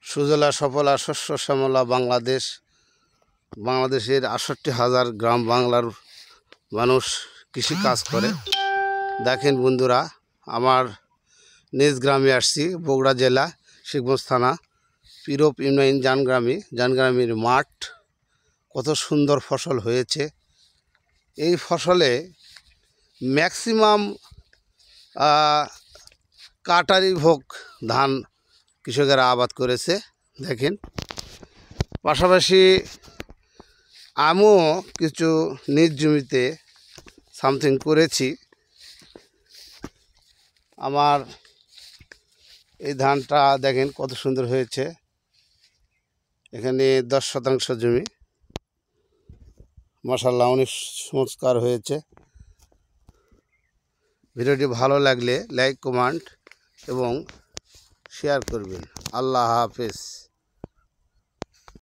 সুজলা সফলা শস্য শ্যামলা বাংলাদেশ। বাংলাদেশের ৬৮,০০০ গ্রাম বাংলার মানুষ কৃষি কাজ করে। দেখেন বন্ধুরা, আমার নিজ গ্রামে আসছি, বগুড়া জেলা শিবগঞ্জ থানা পিরপ ইউনিয়ন জানগ্রামের মাঠ। কত সুন্দর ফসল হয়েছে। এই ফসলে ম্যাক্সিমাম কাটারি ভোগ ধান কৃষকেরা আবাদ করেছে। দেখেন, পাশাপাশি আমিও কিছু নিজ জমিতে সামথিং করেছি। আমার এই ধানটা দেখেন কত সুন্দর হয়েছে। এখানে 10 শতাংশ জমি, মাশাআল্লাহ অনেক চমৎকার হয়েছে। ভিডিওটি ভালো লাগলে লাইক, কমেন্ট এবং শেয়ার করবেন। আল্লাহ হাফেজ।